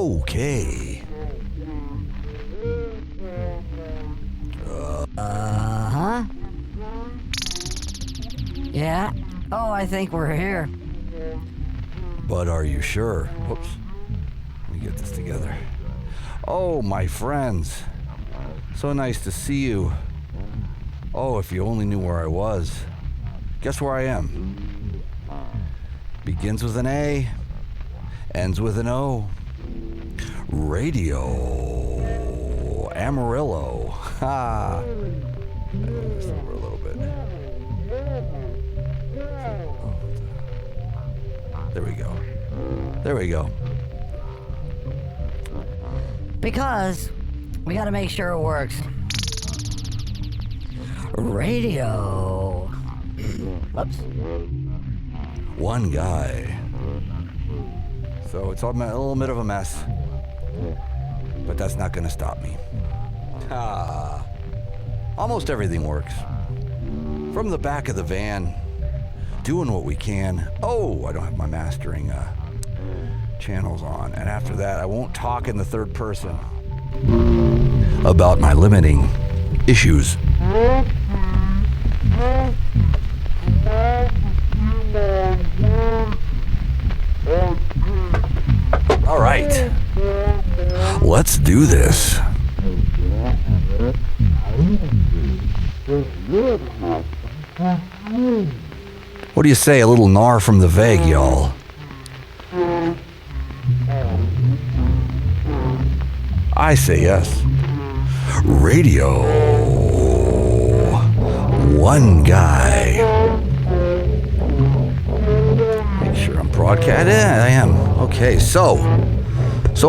Okay. Uh-huh. Yeah? Oh, I think we're here. But are you sure? Whoops. Let me get this together. Oh, my friends. So nice to see you. Oh, if you only knew where I was. Guess where I am? Begins with an A, ends with an O. Radio Amarillo. Ha! Move this over a little bit. There we go. There we go. Because we gotta make sure it works. Radio. Oops. One guy. So it's all a little bit of a mess. But that's not going to stop me. Almost everything works. From the back of the van, doing what we can. Oh, I don't have my mastering channels on. And after that, I won't talk in the third person about my limiting issues. All right. Let's do this. What do you say, a little gnar from the vague, y'all? I say yes. Radio One Guy. Make sure I'm broadcasting. Yeah, I am. Okay, so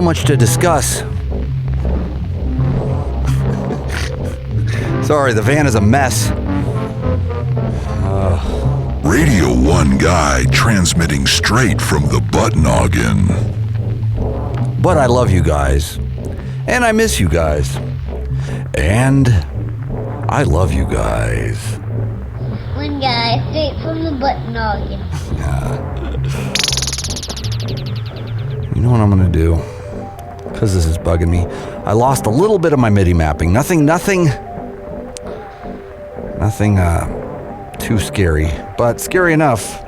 much to discuss. Sorry, the van is a mess. Radio One Guy transmitting straight from the butt noggin. But I love you guys. And I miss you guys. And I love you guys. One guy straight from the butt noggin. You know what I'm gonna do? Because this is bugging me. I lost a little bit of my MIDI mapping. Nothing too scary, but scary enough.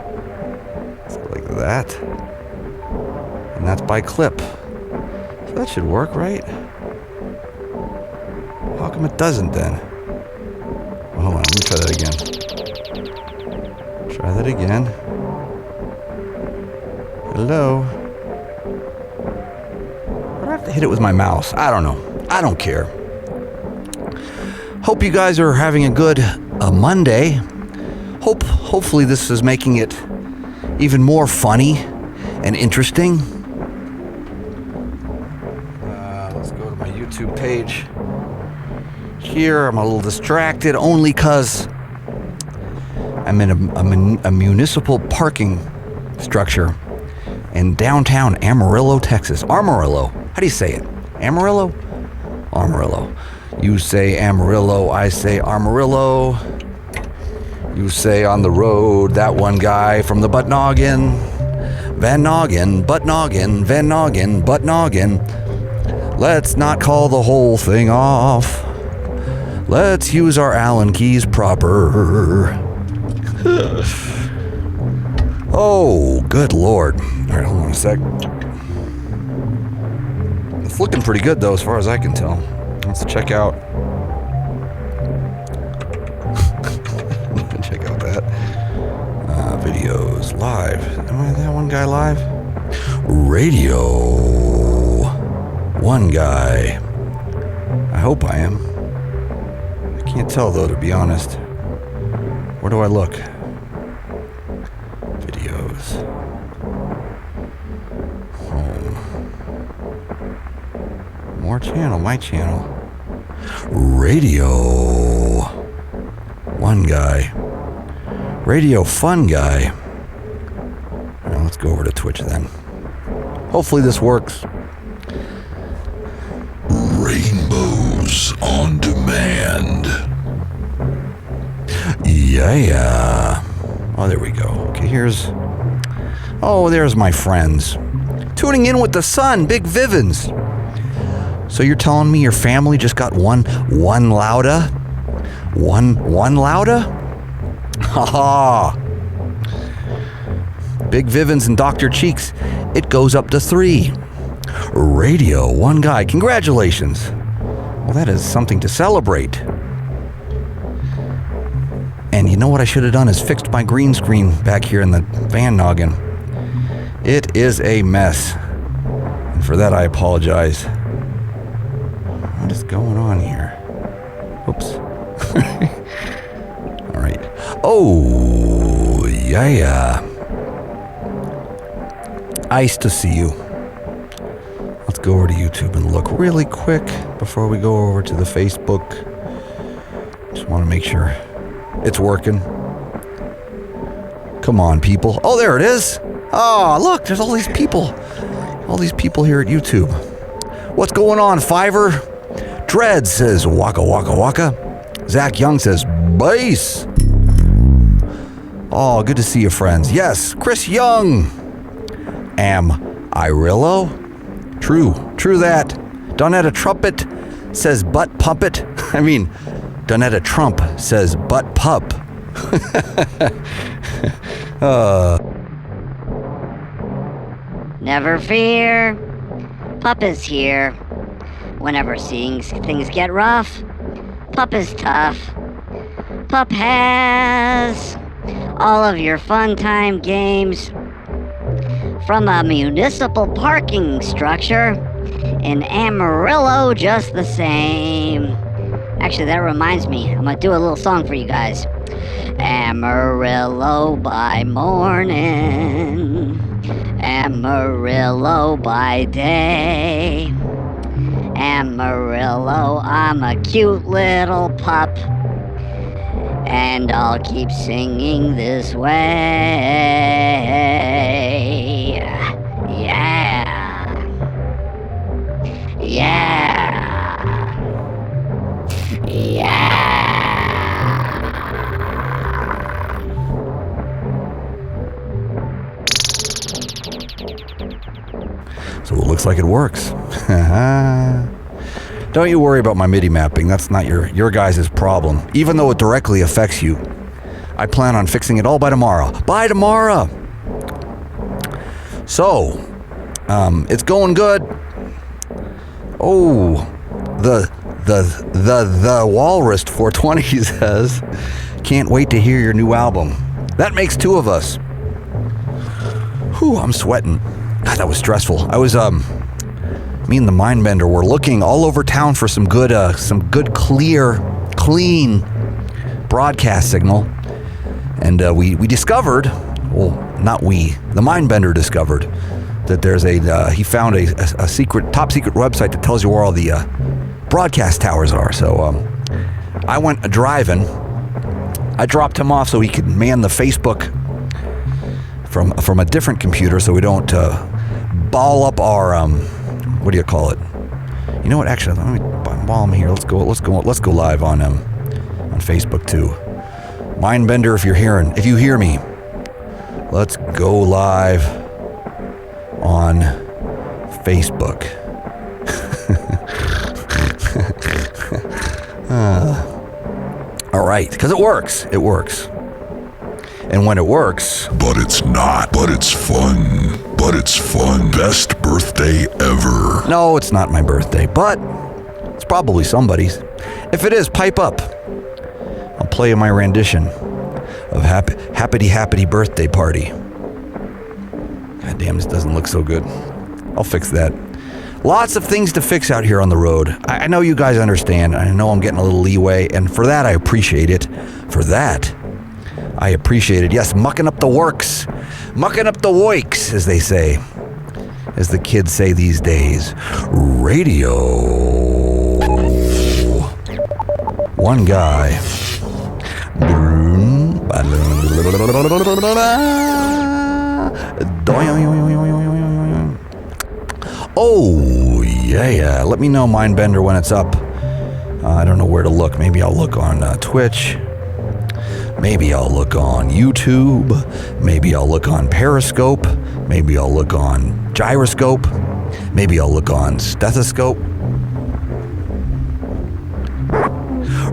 So like that. And that's by clip. So that should work, right? How come it doesn't then? Well, hold on, let me try that again. Try that again. Hello? Why do I have to hit it with my mouse? I don't know. I don't care. Hope you guys are having a good Monday. Hopefully this is making it even more funny and interesting. Let's go to my YouTube page. Here, I'm a little distracted only because I'm in a municipal parking structure in downtown Amarillo, Texas. Amarillo. How do you say it? Amarillo? Amarillo. You say Amarillo, I say Amarillo. You say on the road, that one guy from the butt noggin. Van noggin, butt noggin, van noggin, butt noggin. Let's not call the whole thing off. Let's use our Allen keys proper. Oh, good Lord. All right, hold on a sec. It's looking pretty good, though, as far as I can tell. Let's check out. Check out that. Videos live. Am I that one guy live? Radio One Guy. I hope I am. I can't tell, though, to be honest. Where do I look? Videos. Home. More channel, my channel. Radio One Guy. Radio Fun Guy. All right, let's go over to Twitch then. Hopefully this works. Rainbows on demand. Yeah. Oh, there we go. Okay, there's my friends. Tuning in with the sun, Big Vivens. So you're telling me your family just got one Lauda? One Lauda? Ha. Big Vivens and Dr. Cheeks, it goes up to 3. Radio 1 Guy, congratulations. Well, that is something to celebrate. And you know what I should have done is fixed my green screen back here in the van noggin. It is a mess. And for that I apologize. What is going on here? Oops. All right. Oh, yeah. Nice to see you. Let's go over to YouTube and look really quick before we go over to the Facebook. Just want to make sure it's working. Come on, people. Oh, there it is. Oh, look, there's all these people. All these people here at YouTube. What's going on, Fiverr? Dread says waka waka waka. Zach Young says bass. Oh, good to see you, friends. Yes, Chris Young. Amarillo. True that. Donetta Trumpet says butt puppet. I mean, Donetta Trump says butt pup. Never fear, Pup is here. Whenever things get rough, Pup is tough. Pup has all of your fun time games from a municipal parking structure in Amarillo just the same. Actually, that reminds me, I'm gonna do a little song for you guys. Amarillo by morning, Amarillo by day. Amarillo, I'm a cute little pup, and I'll keep singing this way. Yeah. Yeah. Yeah. So it looks like it works. Don't you worry about my MIDI mapping. That's not your guys' problem. Even though it directly affects you. I plan on fixing it all by tomorrow. By tomorrow! So, it's going good. Oh, the Walrus 420 says, can't wait to hear your new album. That makes 2 of us. Whew, I'm sweating. God, that was stressful. I was, me and the Mindbender were looking all over town for some good, clean broadcast signal. And we discovered, well, not we, the Mindbender discovered that there's he found a top secret website that tells you where all the broadcast towers are. So I went driving. I dropped him off so he could man the Facebook from a different computer, so we don't ball up our what do you call it? You know what? Actually, let me while I'm here. Let's go live on Facebook too. Mindbender, if you hear me, let's go live on Facebook. All right, because it works. And when it works... But it's not. But it's fun. Best birthday ever. No, it's not my birthday, but it's probably somebody's. If it is, pipe up. I'll play you my rendition of Happity Birthday Party. God damn, this doesn't look so good. I'll fix that. Lots of things to fix out here on the road. I know you guys understand. I know I'm getting a little leeway, and for that I appreciate it. Yes, mucking up the works. Mucking up the woiks, as they say. As the kids say these days. Radio 1 Guy. Oh, yeah. Let me know, Mindbender, when it's up. I don't know where to look. Maybe I'll look on Twitch. Maybe I'll look on YouTube. Maybe I'll look on Periscope. Maybe I'll look on gyroscope. Maybe I'll look on stethoscope.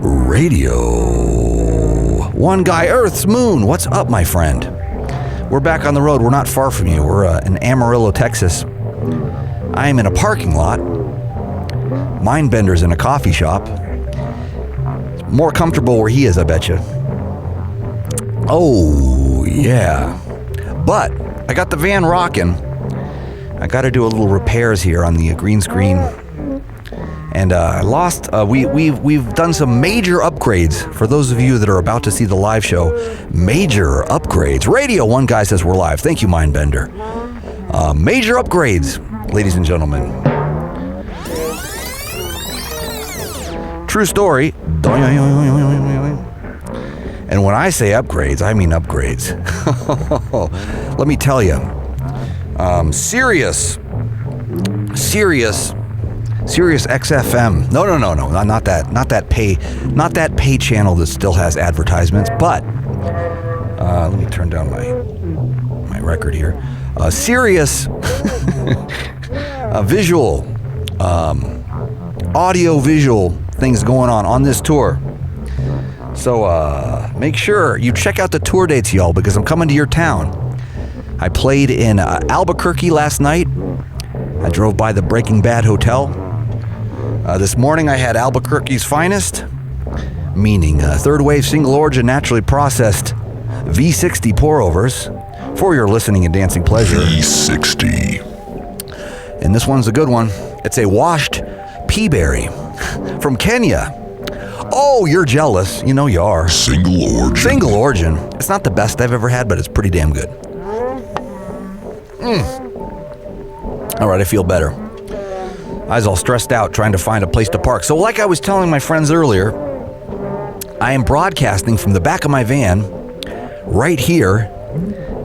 Radio1Guy, Earth's moon. What's up, my friend? We're back on the road. We're not far from you. We're in Amarillo, Texas. I am in a parking lot. Mindbender's in a coffee shop. More comfortable where he is, I bet you. Oh, yeah. But I got the van rocking. I got to do a little repairs here on the green screen. And I lost, we've done some major upgrades. For those of you that are about to see the live show, major upgrades. Radio1Guy says we're live. Thank you, Mindbender. Major upgrades, ladies and gentlemen. True story. And when I say upgrades, I mean upgrades. Let me tell you. Sirius XFM. No, not that pay channel that still has advertisements, but let me turn down my record here. Sirius visual, audio visual things going on this tour. So make sure you check out the tour dates, y'all, because I'm coming to your town. I played in Albuquerque last night. I drove by the Breaking Bad Hotel. This morning I had Albuquerque's finest, meaning third wave single origin naturally processed V60 pour-overs for your listening and dancing pleasure. V60. And this one's a good one. It's a washed peaberry from Kenya. Oh, you're jealous. You know you are. Single origin. Single origin. It's not the best I've ever had, but it's pretty damn good. All right, I feel better. I was all stressed out trying to find a place to park. So like I was telling my friends earlier, I am broadcasting from the back of my van right here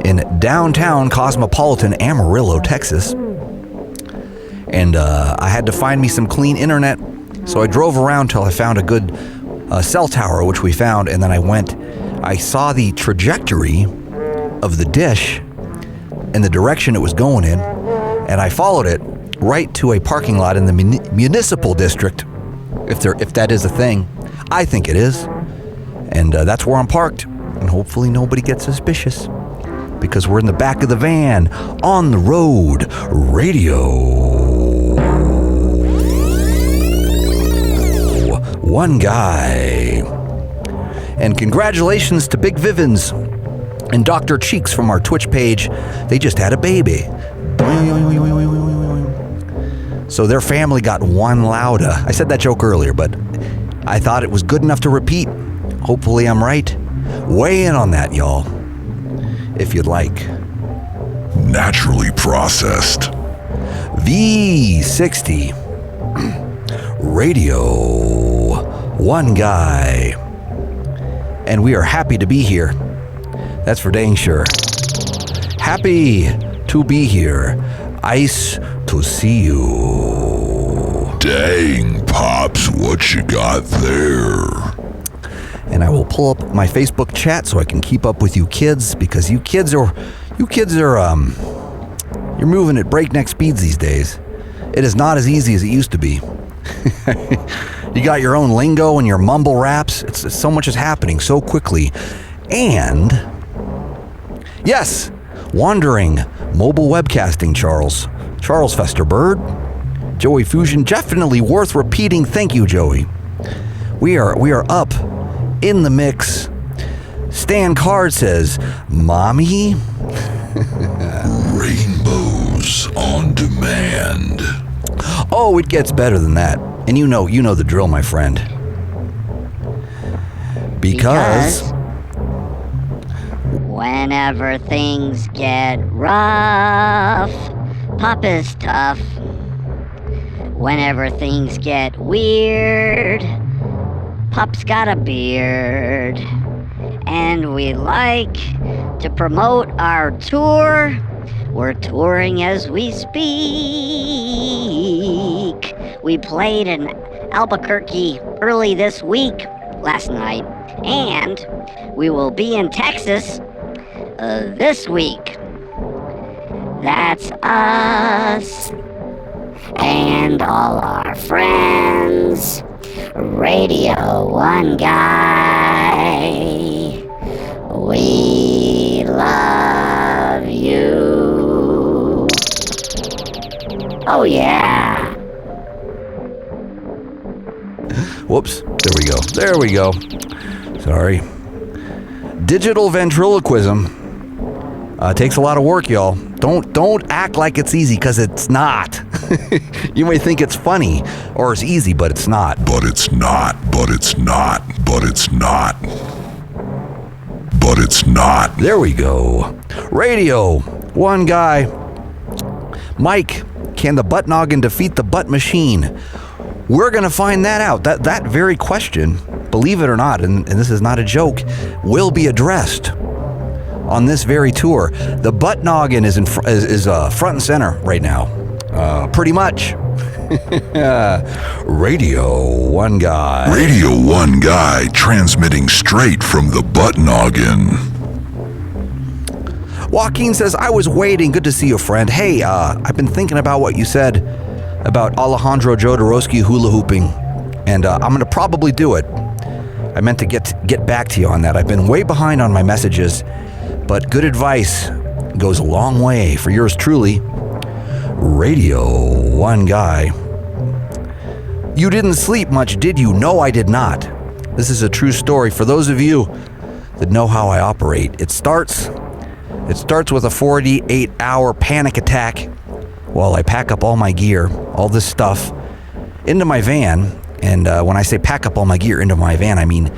in downtown cosmopolitan Amarillo, Texas. And I had to find me some clean internet. So I drove around till I found a good cell tower, which we found. And then I saw the trajectory of the dish and the direction it was going in. And I followed it right to a parking lot in the municipal district, if that is a thing. I think it is. And that's where I'm parked. And hopefully nobody gets suspicious, because we're in the back of the van on the road. Radio1Guy. And congratulations to Big Vivens and Dr. Cheeks from our Twitch page. They just had a baby. So their family got one lauda. I said that joke earlier, but I thought it was good enough to repeat. Hopefully I'm right. Weigh in on that, y'all, if you'd like. Naturally processed. V60. Radio1Guy. And we are happy to be here. That's for dang sure. Happy to be here. Ice to see you. Dang, Pops, what you got there? And I will pull up my Facebook chat so I can keep up with you kids, because you kids are you're moving at breakneck speeds these days. It is not as easy as it used to be. You got your own lingo and your mumble raps. It's so much is happening so quickly. And yes, wandering mobile webcasting, Charles Festerbird, Joey Fusion, definitely worth repeating. Thank you, Joey. We are up in the mix. Stan Card says, "Mommy." Rainbows on demand. Oh, it gets better than that. And you know the drill, my friend. Because whenever things get rough, Pop is tough. Whenever things get weird, Pop's got a beard. And we like to promote our tour. We're touring as we speak. We played in Albuquerque early this week, last night, and we will be in Texas this week. That's us. And all our friends. Radio 1 Guy. We love you. Oh, yeah. Whoops. There we go. Sorry. Digital ventriloquism takes a lot of work, y'all. Don't act like it's easy, because it's not. You may think it's funny or it's easy, but it's not. But it's not. There we go. Radio 1 Guy. Mike, can the butt noggin defeat the butt machine? We're going to find that out. That very question, believe it or not, and this is not a joke, will be addressed on this very tour. The butt noggin is front and center right now. Pretty much. Radio 1 Guy. Radio 1 Guy transmitting straight from the butt noggin. Joaquin says, I was waiting. Good to see you, friend. Hey, I've been thinking about what you said about Alejandro Jodorowsky hula hooping, and I'm going to probably do it. I meant to get back to you on that. I've been way behind on my messages, but good advice goes a long way for yours truly, Radio 1 Guy. You didn't sleep much, did you? No, I did not. This is a true story. For those of you that know how I operate, it starts with a 48-hour panic attack while I pack up all my gear, all this stuff, into my van. And when I say pack up all my gear into my van, I mean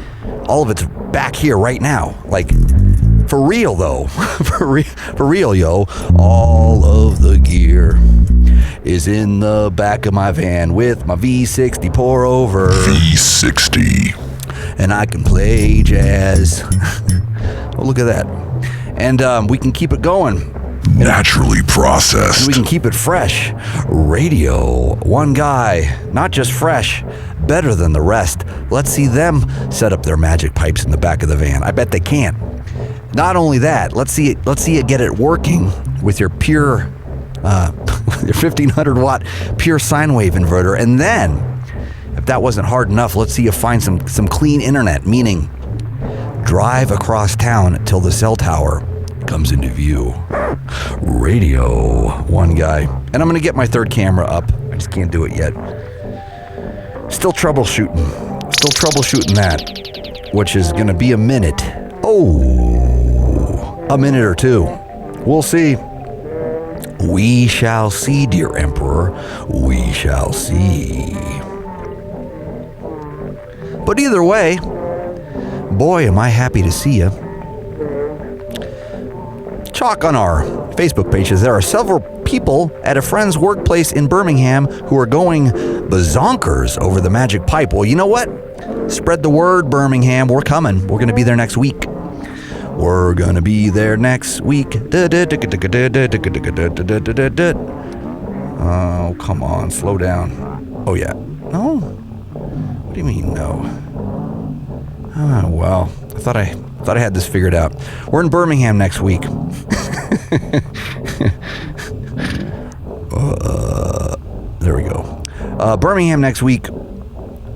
all of it's back here right now. Like, for real, though. for real, yo. All of the gear is in the back of my van with my V60 pour over. V60. And I can play jazz. Oh, look at that. And we can keep it going. Naturally processed. We can keep it fresh. Radio 1 Guy, not just fresh, better than the rest. Let's see them set up their magic pipes in the back of the van. I bet they can. Not only that, let's see you get it working with your pure, your 1500 watt pure sine wave inverter. And then, if that wasn't hard enough, let's see you find some clean internet, meaning drive across town till the cell tower comes into view. Radio 1 Guy. And I'm going to get my third camera up. I just can't do it yet. Still troubleshooting that, which is going to be a minute. Oh, a minute or two. We'll see. We shall see, dear Emperor. We shall see. But either way, boy, am I happy to see you. Chalk on our Facebook pages. There are several people at a friend's workplace in Birmingham who are going bazonkers over the magic pipe. Well, you know what? Spread the word, Birmingham. We're coming. We're going to be there next week. Oh, come on. Slow down. Oh, yeah. No? What do you mean, no? Oh, well, I thought I had this figured out. We're in Birmingham next week. There we go. Birmingham next week.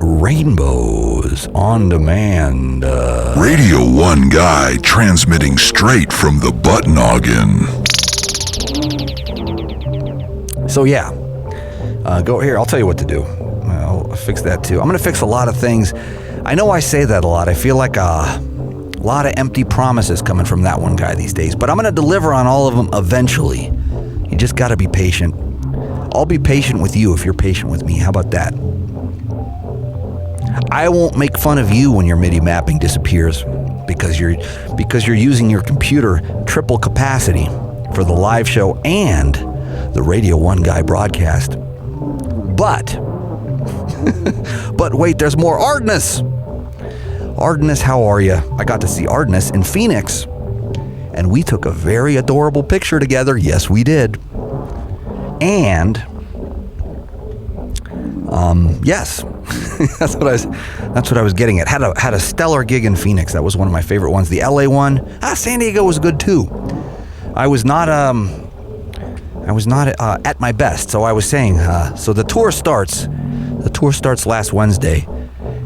Rainbows on demand. Radio 1 Guy transmitting straight from the butt noggin. So yeah, go here. I'll tell you what to do. I'll fix that too. I'm going to fix a lot of things. I know I say that a lot. I feel like a lot of empty promises coming from that one guy these days, but I'm going to deliver on all of them eventually. You just got to be patient. I'll be patient with you if you're patient with me. How about that? I won't make fun of you when your MIDI mapping disappears because you're using your computer triple capacity for the live show and the Radio 1 Guy broadcast. But wait, there's more. Ardenus, how are you? I got to see Ardenus in Phoenix, and we took a very adorable picture together. Yes, we did. And yes, that's what I was getting at. Had a stellar gig in Phoenix. That was one of my favorite ones. The LA one, San Diego was good too. I was not at my best. So I was saying, so the tour starts last Wednesday,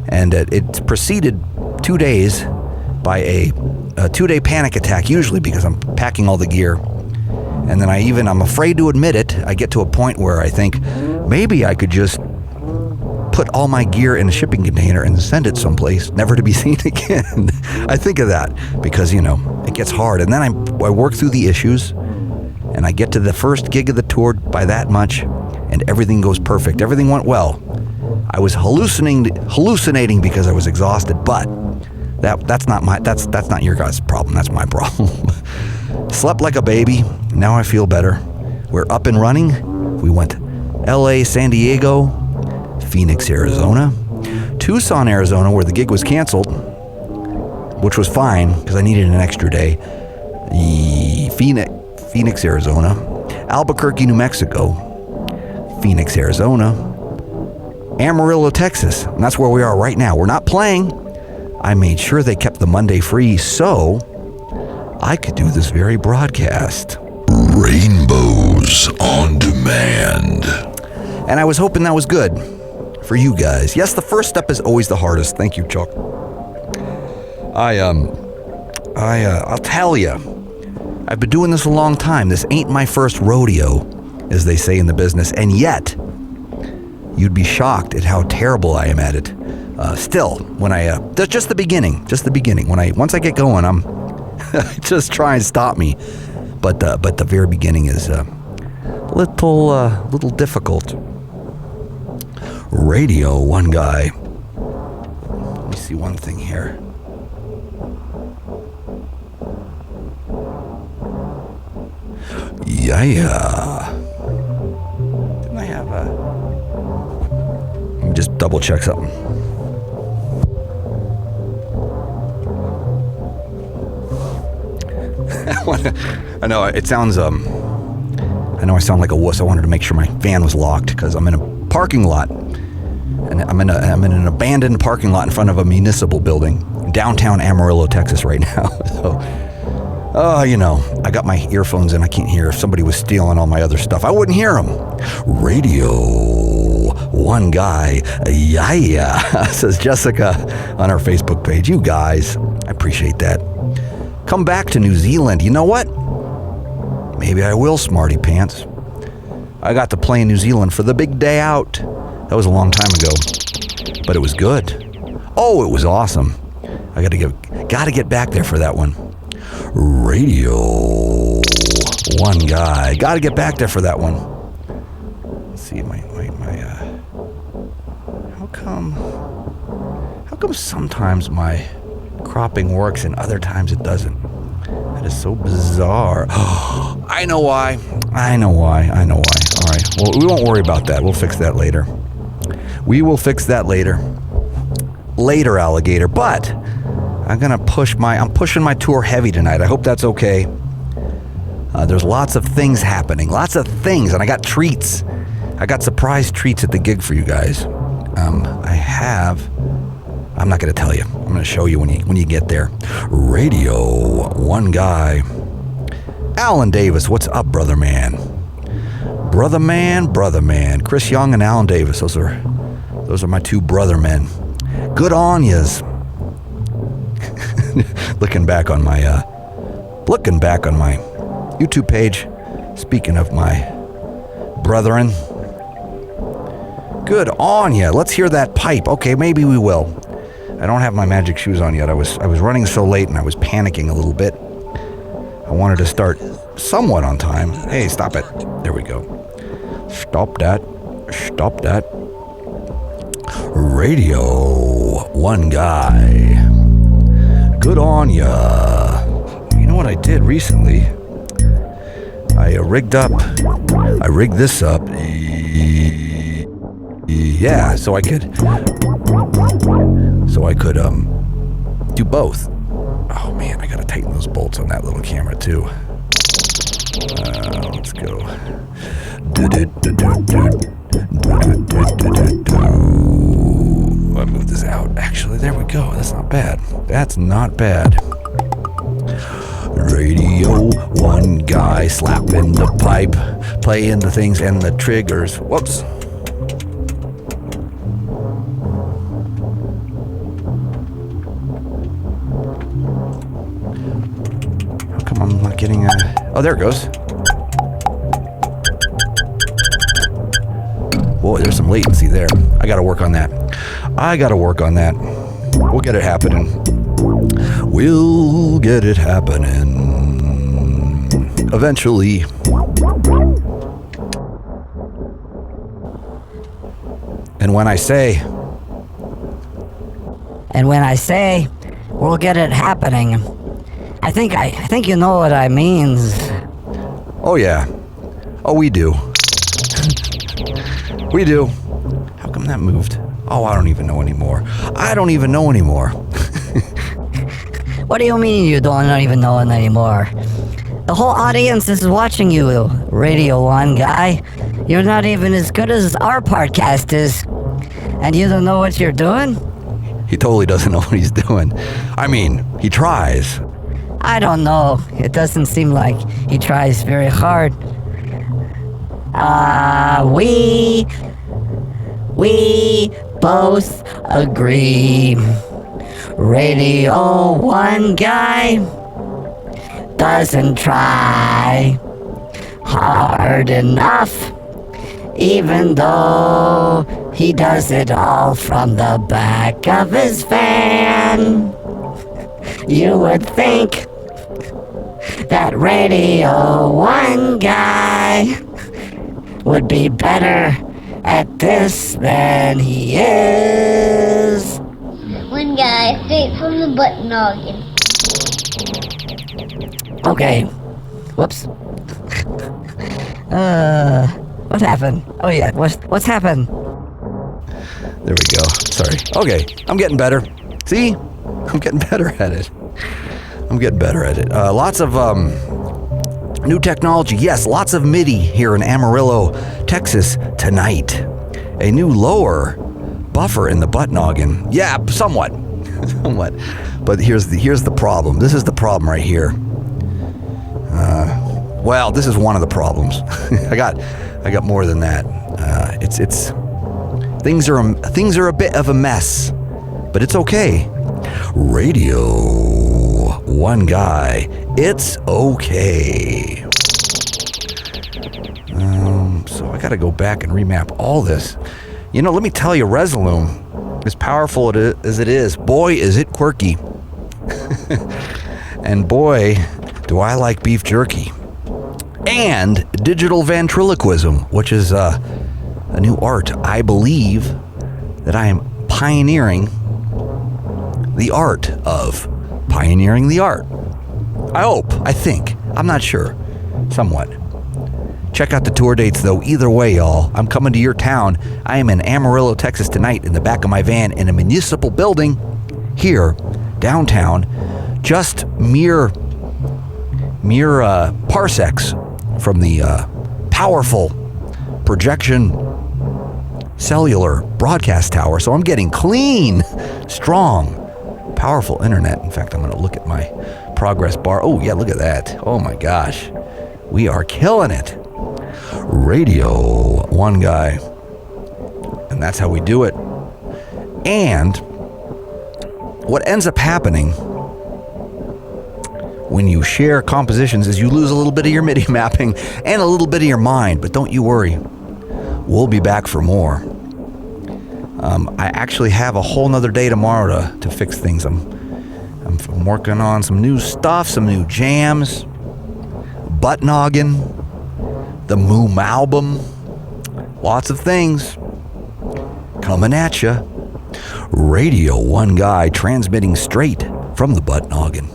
and it's preceded 2 days by a 2-day panic attack, usually because I'm packing all the gear. And then I'm afraid to admit it, I get to a point where I think maybe I could just put all my gear in a shipping container and send it someplace, never to be seen again. I think of that because, it gets hard. And then I work through the issues, and I get to the first gig of the tour by that much, and everything goes perfect. Everything went well. I was hallucinating because I was exhausted, but that's not your guys' problem. That's my problem. Slept like a baby. Now I feel better. We're up and running. We went LA, San Diego, Phoenix, Arizona, Tucson, Arizona, where the gig was canceled, which was fine because I needed an extra day. Phoenix, Arizona, Albuquerque, New Mexico, Phoenix, Arizona, Amarillo, Texas. And that's where we are right now. We're not playing. I made sure they kept the Monday free so I could do this very broadcast. Rainbows on Demand. And I was hoping that was good for you guys. Yes, the first step is always the hardest. Thank you, Chuck. I'll tell you, I've been doing this a long time. This ain't my first rodeo, as they say in the business, and yet you'd be shocked at how terrible I am at it. Still, when just the beginning. Once I get going, I'm just try and stop me. But the very beginning is little difficult. Radio1Guy. Let me see one thing here. Yeah. Didn't I have Let me just double check something. I know it sounds. I know I sound like a wuss. I wanted to make sure my van was locked because I'm in a parking lot, and I'm in an abandoned parking lot in front of a municipal building in downtown Amarillo, Texas, right now. So, I got my earphones in. I can't hear. If somebody was stealing all my other stuff, I wouldn't hear them. Radio1Guy, yeah, says Jessica on our Facebook page. You guys, I appreciate that. Come back to New Zealand. You know what? Maybe I will, Smarty Pants. I got to play in New Zealand for the big day out. That was a long time ago, but it was good. Oh, it was awesome. I gotta get back there for that one. Radio1Guy. Gotta get back there for that one. Let's see, how come sometimes my cropping works and other times it doesn't? That is so bizarre. I know why. All right. Well, we won't worry about that. We'll fix that later. Later, alligator. But I'm pushing my tour heavy tonight. I hope that's okay. There's lots of things happening. And I got treats. I got surprise treats at the gig for you guys. I'm not going to tell you. I'm going to show you when you get there. Radio1Guy. Alan Davis, what's up, brother man? Brother man. Chris Young and Alan Davis. Those are my two brother men. Good on yas. Looking back on my YouTube page. Speaking of my brethren. Good on ya. Let's hear that pipe. Okay, maybe we will. I don't have my magic shoes on yet. I was running so late and I was panicking a little bit. I wanted to start somewhat on time. Hey, stop it. There we go. Stop that. Radio1Guy. Good on ya. You know what I did recently? I rigged this up. Yeah, so I could do both. Oh man, I gotta tighten those bolts on that little camera too. Let's go. I moved this out. Actually, there we go. That's not bad. Radio 1 Guy, slapping the pipe, playing the things and the triggers. Whoops. How come I'm not getting oh, there it goes. Boy, there's some latency there. I gotta work on that. We'll get it happening. We'll get it happening. Eventually. And when I say, we'll get it happening, I think you know what I means. oh yeah. Oh, we do. We do. How come that moved? Oh, I don't even know anymore. What do you mean you don't even know it anymore? The whole audience is watching you, Radio 1 Guy. You're not even as good as our podcast is. And you don't know what you're doing? He totally doesn't know what he's doing. I mean, he tries. I don't know. It doesn't seem like he tries very hard. We both agree. Radio 1 Guy doesn't try hard enough, even though he does it all from the back of his van. You would think that Radio 1 Guy would be better at this than he is. One guy straight from the butt noggin. Okay. Whoops. What happened? Oh yeah, what's happened? There we go. Sorry. Okay, I'm getting better. See? I'm getting better at it. Lots of new technology. Yes, lots of MIDI here in Amarillo, Texas tonight. A new lower buffer in the butt noggin. Yeah, somewhat. But here's the problem. This is the problem right here. Well, this is one of the problems. I got more than that. It's things are a bit of a mess, but it's okay. Radio 1 Guy, it's okay. So I got to go back and remap all this. You know, let me tell you, Resolume, as powerful as it is, boy, is it quirky. And boy, do I like beef jerky. And digital ventriloquism, which is a new art. I believe that I am pioneering the art of pioneering the art. I think. I'm not sure. Somewhat. Check out the tour dates, though. Either way, y'all, I'm coming to your town. I am in Amarillo, Texas tonight in the back of my van in a municipal building here, downtown, just mere parsecs from the powerful projection cellular broadcast tower. So I'm getting clean, strong, powerful internet. In fact, I'm going to look at my progress bar. Oh, yeah, look at that. Oh, my gosh. We are killing it. Radio 1 Guy. And that's how we do it. And what ends up happening when you share compositions is you lose a little bit of your MIDI mapping and a little bit of your mind. But don't you worry. We'll be back for more. I actually have a whole nother day tomorrow to fix things. I'm working on some new stuff, some new jams, butt noggin, the Moom album, lots of things coming at ya. Radio 1 Guy transmitting straight from the butt noggin.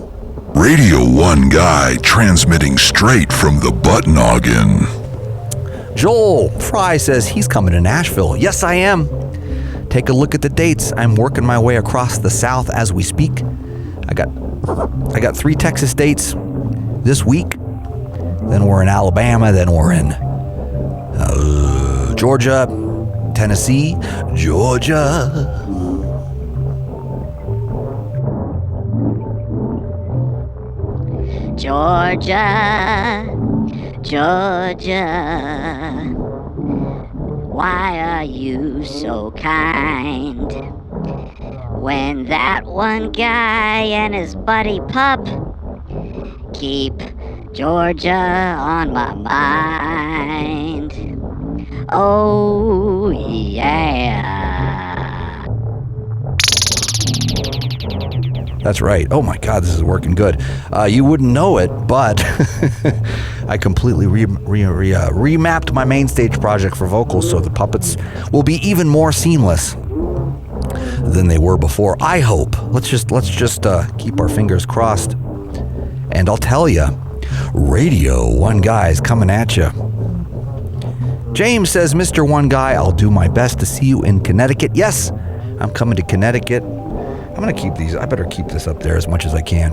Radio 1 Guy transmitting straight from the butt noggin. Joel Fry says he's coming to Nashville. Yes, I am. Take a look at the dates. I'm working my way across the South as we speak. I got 3 Texas dates this week. Then we're in Alabama. Then we're in Georgia, Tennessee, Georgia. Georgia, Georgia, why are you so kind? When that one guy and his buddy pup keep Georgia on my mind. Oh, yeah. That's right. Oh my God, this is working good. You wouldn't know it, but I completely remapped my main stage project for vocals, so the puppets will be even more seamless than they were before. I hope. Let's just keep our fingers crossed. And I'll tell you, Radio 1 Guy is coming at you. James says, Mr. 1 Guy, I'll do my best to see you in Connecticut. Yes, I'm coming to Connecticut. I'm going to keep these. I better keep this up there as much as I can.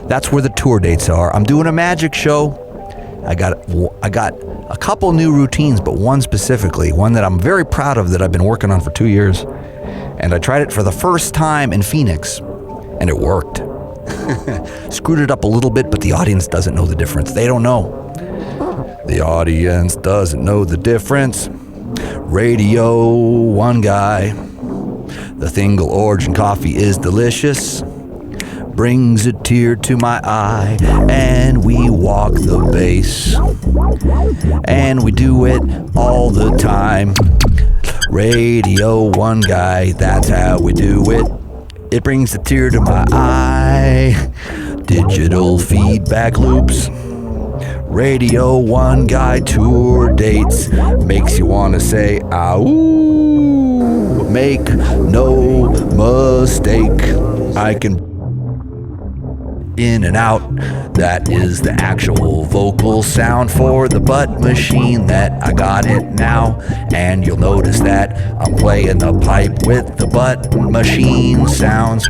That's where the tour dates are. I'm doing a magic show. I got a couple new routines, but one specifically, one that I'm very proud of that I've been working on for 2 years. And I tried it for the first time in Phoenix, and it worked. Screwed it up a little bit, but the audience doesn't know the difference. They don't know. The audience doesn't know the difference. Radio 1 Guy. The single origin coffee is delicious. Brings a tear to my eye. And we walk the bass. And we do it all the time. Radio 1 Guy, that's how we do it. It brings a tear to my eye. Digital feedback loops. Radio 1 Guy tour dates. Makes you want to say, ow. Make no mistake. I can in and out. That is the actual vocal sound for the butt machine that I got it now. And you'll notice that I'm playing the pipe with the butt machine sounds.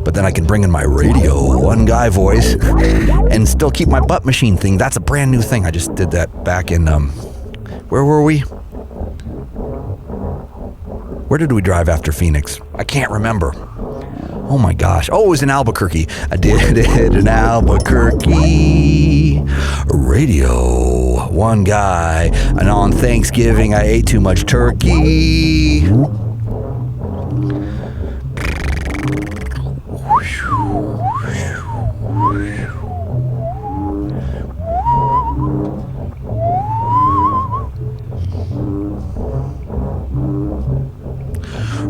But then I can bring in my Radio 1 Guy voice and still keep my butt machine thing. That's a brand new thing. I just did that back in, where were we? Where did we drive after Phoenix? I can't remember. Oh my gosh. Oh, it was in Albuquerque. I did it in Albuquerque. Radio 1 Guy. And on Thanksgiving, I ate too much turkey.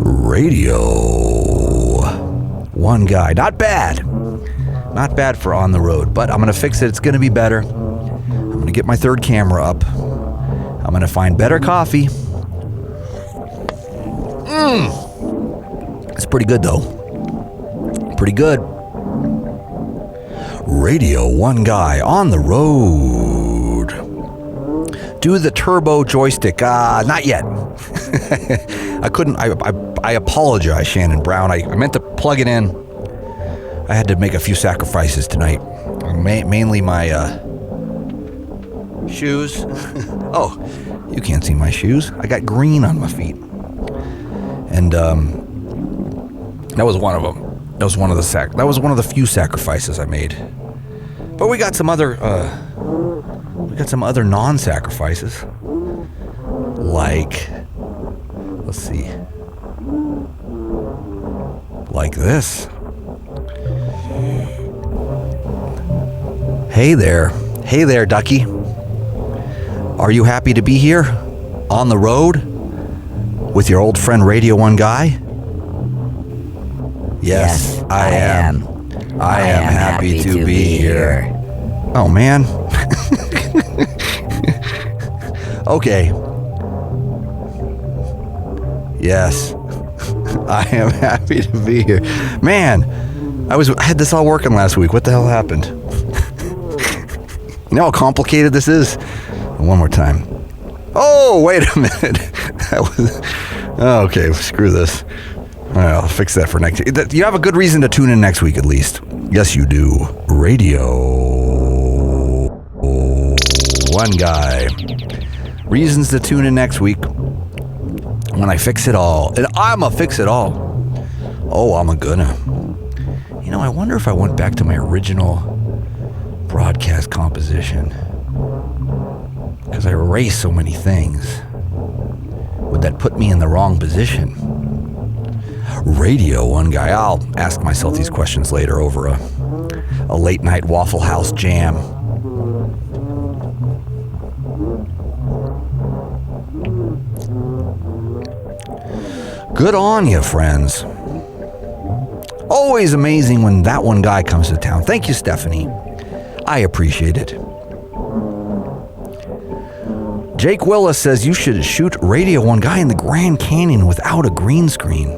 Radio 1 Guy. Not bad. Not bad for on the road, but I'm going to fix it. It's going to be better. I'm going to get my third camera up. I'm going to find better coffee. It's pretty good, though. Pretty good. Radio 1 Guy on the road. Do the turbo joystick. Not yet. I couldn't. I apologize, Shannon Brown. I meant to plug it in. I had to make a few sacrifices tonight. Mainly my shoes. Oh, you can't see my shoes. I got green on my feet, and that was one of them. That was one of the few sacrifices I made. But we got some other non-sacrifices. Like, let's see. Like this. Hey there, Ducky. Are you happy to be here on the road with your old friend Radio 1 Guy? Yes, I am. I am happy to be here. Oh, man. Okay. Yes, I am happy to be here. Man, I had this all working last week. What the hell happened? You know how complicated this is? One more time. Oh, wait a minute. Okay, screw this. All right, I'll fix that for next week. You have a good reason to tune in next week, at least. Yes, you do. Radio 1 Guy. Reasons to tune in next week when I fix it all. And I'ma fix it all. Oh, I'm gonna. I wonder if I went back to my original broadcast composition, because I erased so many things. Would that put me in the wrong position? Radio One Guy. I'll ask myself these questions later over a late night Waffle House jam. Good on you, friends. Always amazing when that one guy comes to town. Thank you, Stephanie. I appreciate it. Jake Willis says you should shoot Radio One Guy in the Grand Canyon without a green screen.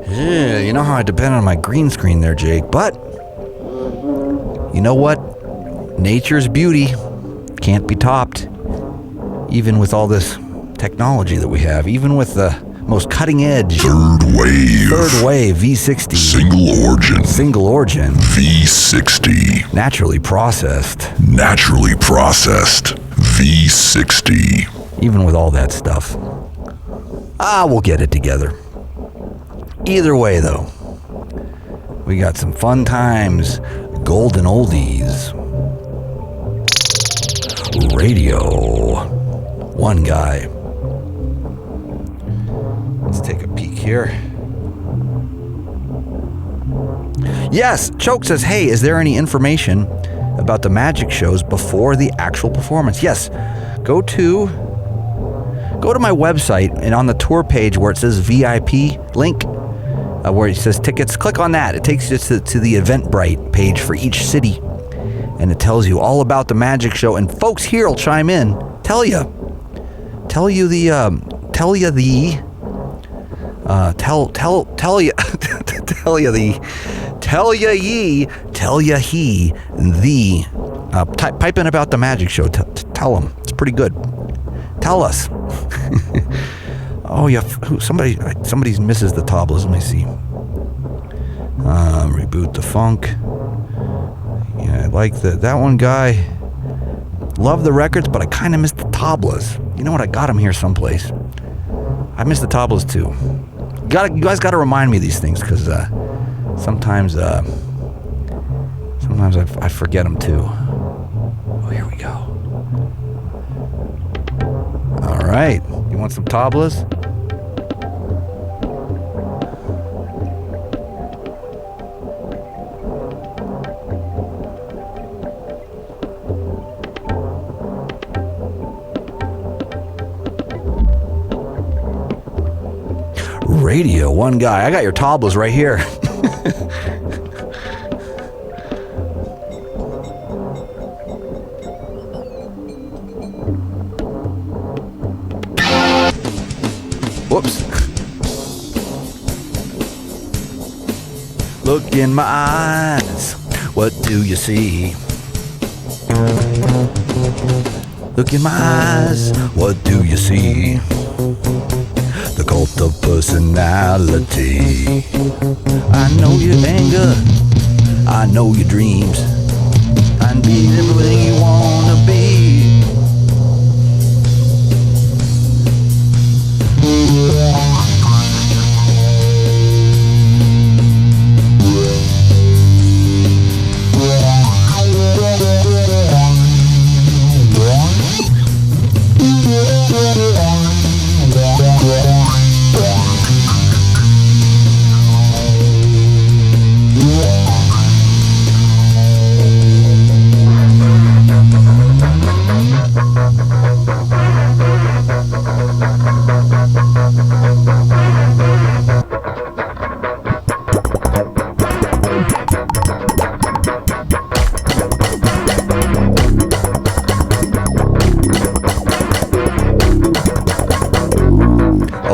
Yeah, you know how I depend on my green screen there, Jake. But, you know what? Nature's beauty can't be topped. Even with all this technology that we have. Even with the most cutting edge. Third wave V60. Single origin. V60. Naturally processed V60. Even with all that stuff. We'll get it together. Either way, though, we got some fun times. Golden oldies. Radio One Guy. Let's take a peek here. Yes, Choke says, hey, is there any information about the magic shows before the actual performance? Yes, go to my website, and on the tour page where it says VIP link, where it says tickets, click on that. It takes you to the Eventbrite page for each city, and it tells you all about the magic show. And folks here will chime in, tell you pipe in about the magic show. Tell them it's pretty good. Tell us. Oh yeah, somebody misses the tablas. Let me see. Reboot the funk. Yeah, I like that one guy. Love the records, but I kind of missed the tablas. You know what? I got them here someplace. I missed the tablas too. You guys got to remind me of these things, because sometimes I forget them too. Oh, here we go. All right, you want some tablas? Radio One Guy. I got your tablas right here. Whoops. Look in my eyes. What do you see? Look in my eyes. What do you see? The cult of personality. I know your anger, I know your dreams, and be everything you wanna be.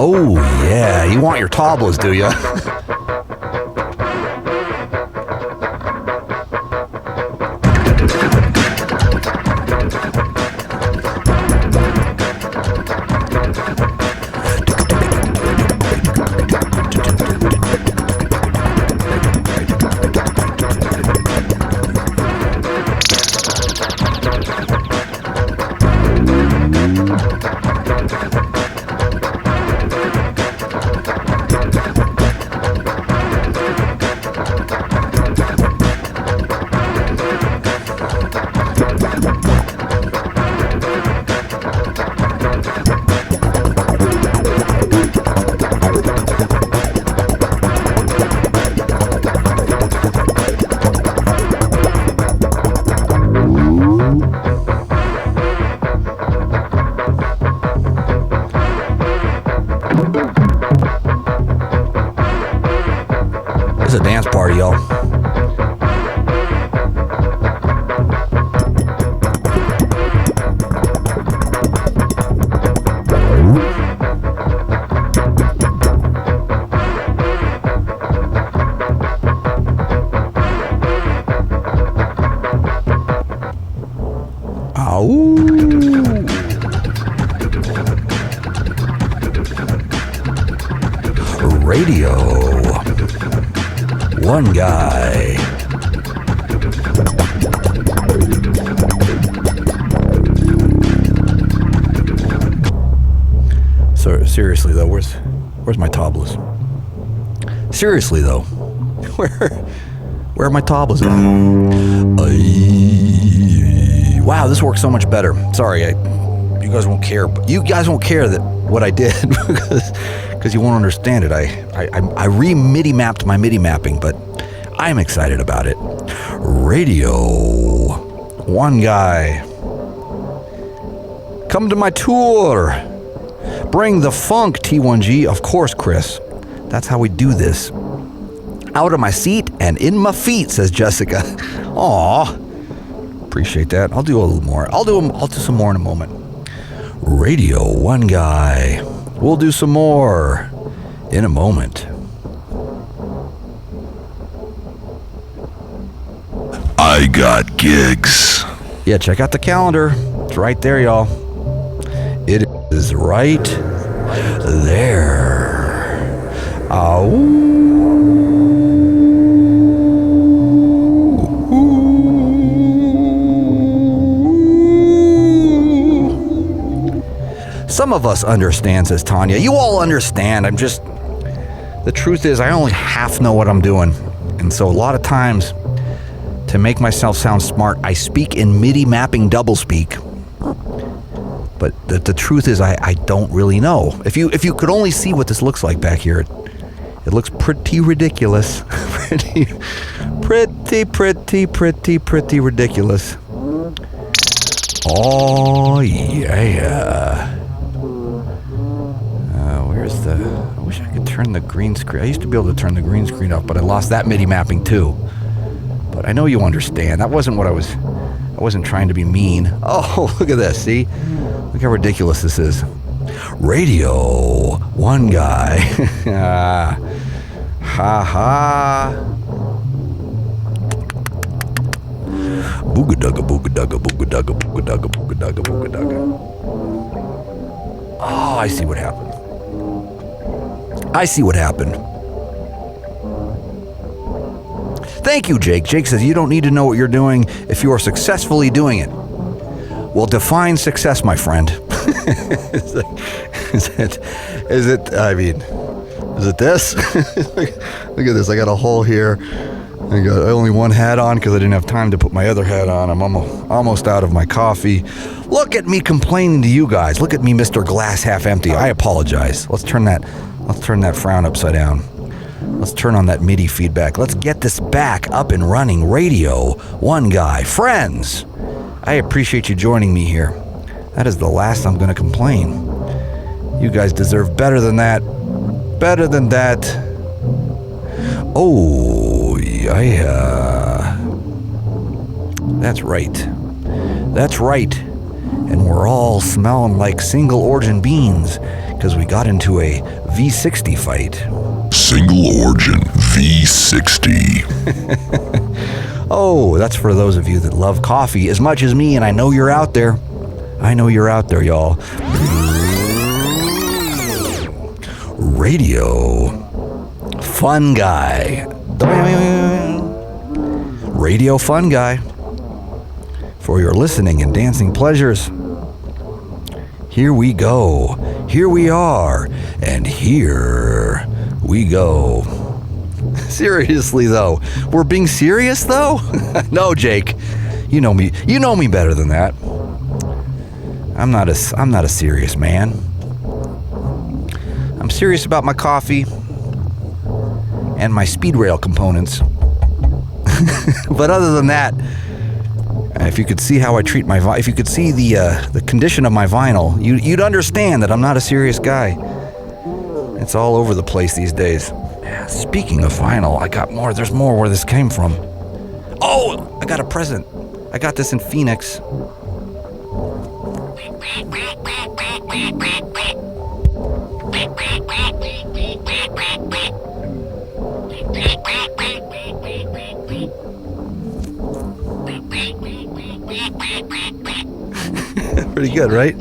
Oh, yeah. You want your tablas, do you? It's a dance party, y'all. Radio 1 Guy. So seriously though, where's my tablas? Seriously though, where are my tablas at? Wow, this works so much better. Sorry, you guys won't care. You guys won't care that what I did because you won't understand it. I re-MIDI mapped my MIDI mapping, but I'm excited about it. Radio 1 Guy. Come to my tour. Bring the funk, T1G. Of course, Chris. That's how we do this. Out of my seat and in my feet, says Jessica. Aw. Appreciate that. I'll do a little more. I'll do some more in a moment. Radio 1 Guy. We'll do some more in a moment. I got gigs. Yeah, check out the calendar. It's right there, y'all. It is right there. Some of us understand, says Tanya. You all understand. The truth is, I only half know what I'm doing. And so a lot of times, to make myself sound smart, I speak in MIDI mapping doublespeak. But the truth is, I don't really know. If you could only see what this looks like back here, it looks pretty ridiculous. pretty ridiculous. Oh, yeah. I wish I could turn the green screen. I used to be able to turn the green screen off, but I lost that MIDI mapping too. But I know you understand. That wasn't what I wasn't trying to be mean. Oh, look at this. See? Look how ridiculous this is. Radio 1 Guy. Ha ha. Boogadugga, boogadugga, boogadugga, boogadugga, boogadugga, boogadugga. Oh, I see what happened. Thank you, Jake. Jake says you don't need to know what you're doing if you are successfully doing it. Well, define success, my friend. Is it this? Look at this. I got a hole here. I got only one hat on because I didn't have time to put my other hat on. I'm almost out of my coffee. Look at me complaining to you guys. Look at me, Mr. Glass Half Empty. I apologize. Let's turn that frown upside down. Let's turn on that MIDI feedback. Let's get this back up and running. Radio 1 Guy. Friends, I appreciate you joining me here. That is the last I'm going to complain. You guys deserve better than that. Better than that. Oh, yeah. That's right. That's right. And we're all smelling like single origin beans because we got into a V60 fight. Single origin V60. Oh, that's for those of you that love coffee as much as me, and I know you're out there. I know you're out there, y'all. Radio Fun Guy. Radio Fun Guy. For your listening and dancing pleasures. Here we go. Here we are. And here we go. Seriously, though. We're being serious, though? No, Jake. You know me. You know me better than that. I'm not a serious man. I'm serious about my coffee and my speed rail components. But other than that, if you could see how I treat my if you could see the condition of my vinyl, you'd understand that I'm not a serious guy. It's all over the place these days. Yeah, speaking of vinyl, I got more. There's more where this came from. Oh, I got a present. I got this in Phoenix. Pretty good, right?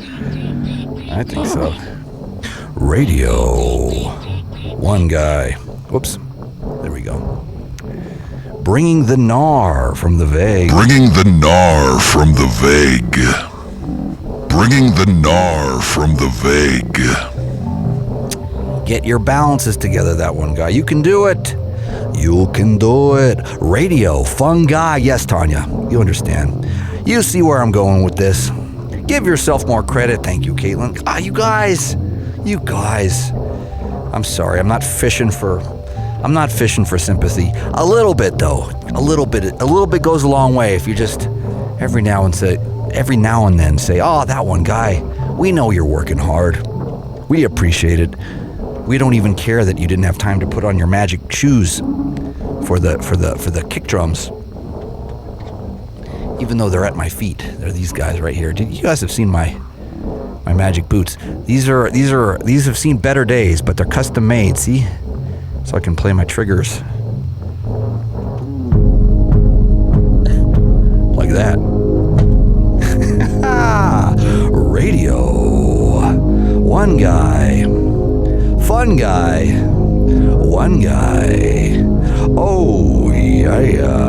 I think so. Radio1Guy. Whoops. There we go. Bringing the gnar from the vague. Bringing the gnar from the vague. Bringing the gnar from the vague. Get your balances together, that one guy. You can do it. You can do it. Radio, fun guy. Yes, Tanya, you understand. You see where I'm going with this. Give yourself more credit. Thank you, Caitlin. You guys. I'm sorry. I'm not fishing for sympathy. A little bit, though. A little bit goes a long way. If you just every now and then say, "Oh, that one guy. We know you're working hard. We appreciate it. We don't even care that you didn't have time to put on your magic shoes for the kick drums. Even though they're at my feet, they're these guys right here. You guys have seen my magic boots. These have seen better days, but they're custom made. See, so I can play my triggers like that. Radio1Guy, fun guy, one guy. Oh yeah.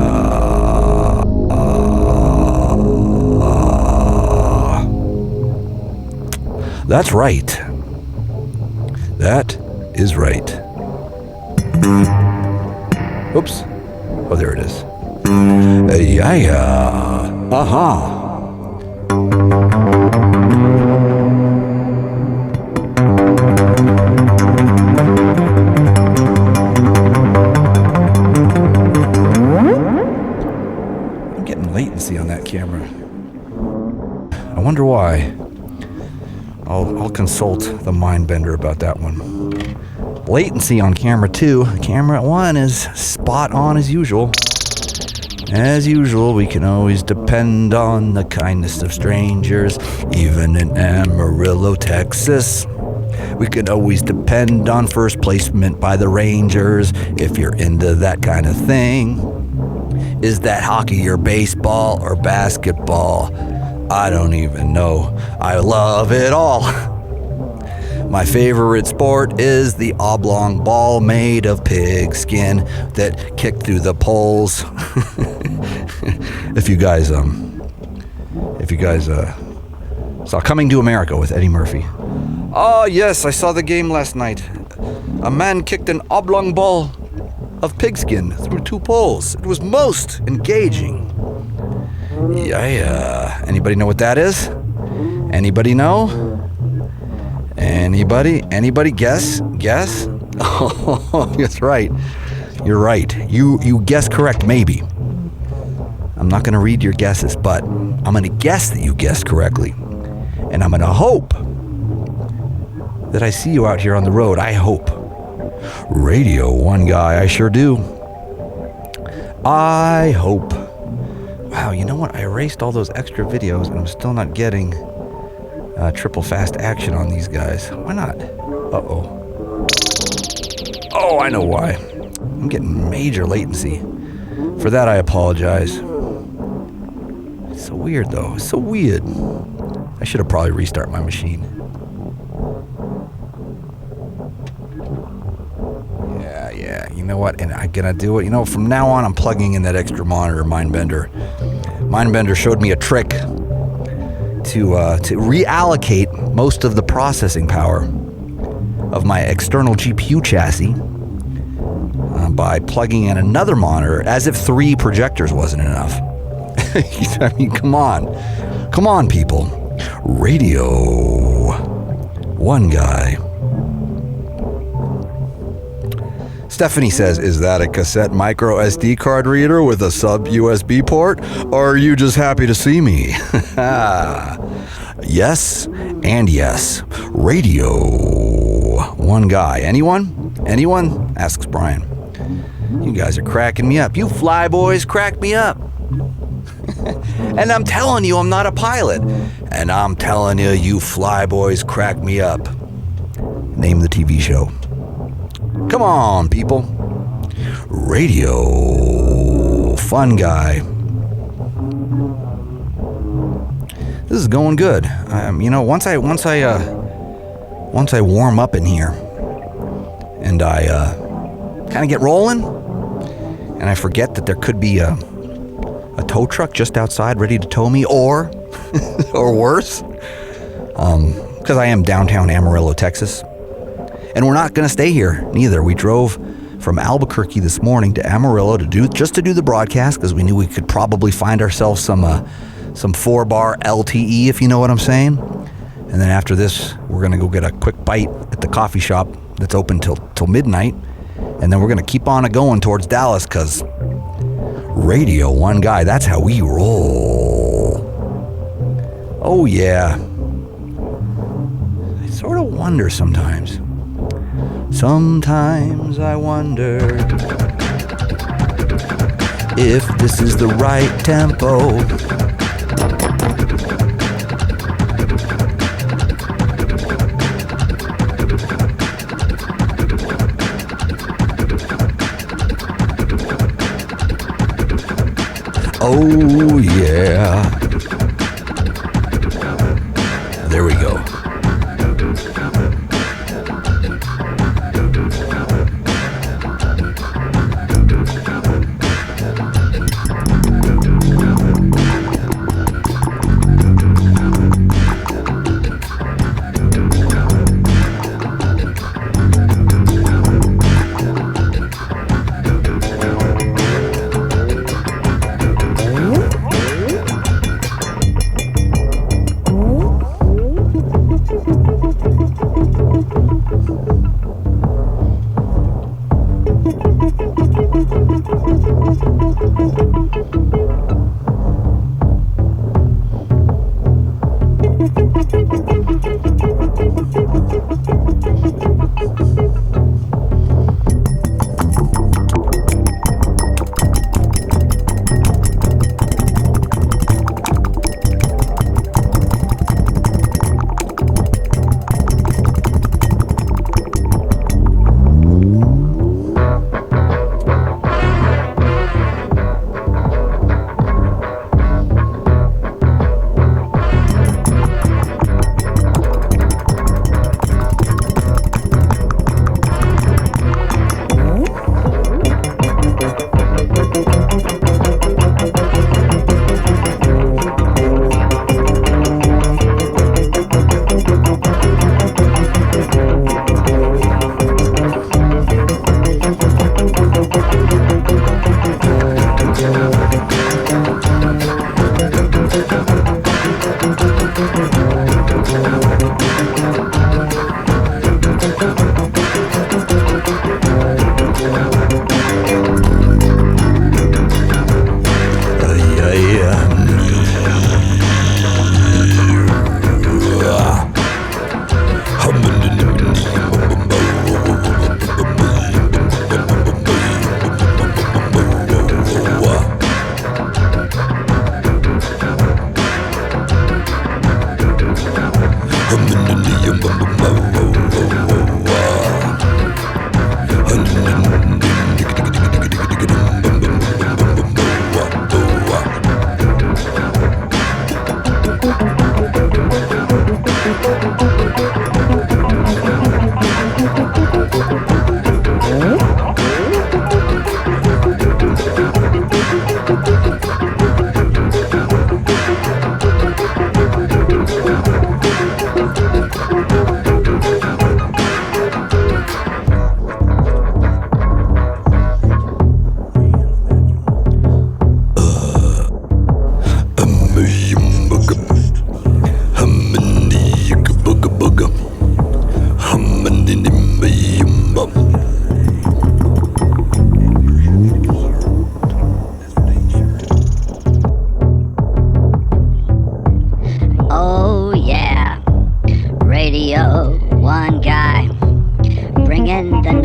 That's right. That is right. Oops. Oh, there it is. Yeah. Uh-huh. I'm getting latency on that camera. I wonder why. I'll consult the Mindbender about that one. Latency on camera 2. Camera 1 is spot on as usual. As usual, we can always depend on the kindness of strangers, even in Amarillo, Texas. We can always depend on first placement by the Rangers, if you're into that kind of thing. Is that hockey or baseball or basketball? I don't even know. I love it all. My favorite sport is the oblong ball made of pig skin that kicked through the poles. If you guys saw Coming to America with Eddie Murphy. Oh yes, I saw the game last night. A man kicked an oblong ball of pigskin through 2 poles. It was most engaging. Yeah. Anybody know what that is? Anybody know? Anybody guess? Oh, that's right. You're right. You guessed correct, maybe. I'm not going to read your guesses, but I'm going to guess that you guessed correctly. And I'm going to hope that I see you out here on the road. I hope. Radio1Guy, I sure do. I hope. Wow, you know what? I erased all those extra videos and I'm still not getting triple fast action on these guys. Why not? Uh-oh. Oh, I know why. I'm getting major latency. For that, I apologize. It's so weird, though. It's so weird. I should have probably restarted my machine. Yeah. You know what? And I'm gonna do it. You know, from now on, I'm plugging in that extra monitor, Mindbender. Mindbender showed me a trick to reallocate most of the processing power of my external GPU chassis by plugging in another monitor, as if 3 projectors wasn't enough. I mean, come on, people. Radio1Guy. Stephanie says, is that a cassette micro SD card reader with a sub USB port? Or are you just happy to see me? Yes and yes. Radio Radio1Guy. Anyone? Anyone? Asks Brian. You guys are cracking me up. You fly boys crack me up. And I'm telling you, I'm not a pilot. And I'm telling you, you fly boys crack me up. Name the TV show. Come on, people. Radio Fun Guy. This is going good. Once I warm up in here, and I kind of get rolling, and I forget that there could be a tow truck just outside ready to tow me, or worse, because I am downtown Amarillo, Texas, and we're not going to stay here neither. We drove from Albuquerque this morning to Amarillo to do the broadcast, because we knew we could probably find ourselves some 4-bar LTE, if you know what I'm saying. And then after this, we're going to go get a quick bite at the coffee shop that's open till midnight. And then we're going to keep on going towards Dallas, because Radio1Guy, that's how we roll. Oh, yeah. I sort of wonder sometimes. Sometimes I wonder if this is the right tempo. Oh, yeah. There we go.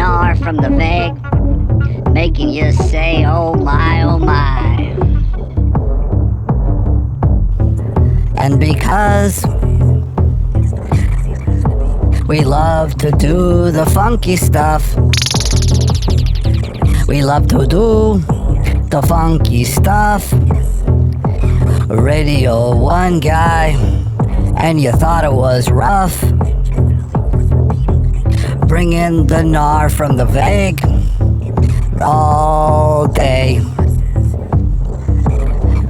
gnar from the vague, making you say, oh my, oh my. And because we love to do the funky stuff, we love to do the funky stuff. Radio 1 Guy, and you thought it was rough. Bringing the gnar from the vague all day,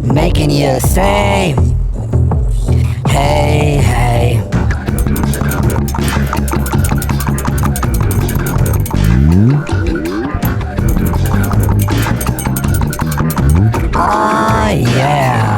making you say, hey, hey. Ah, yeah.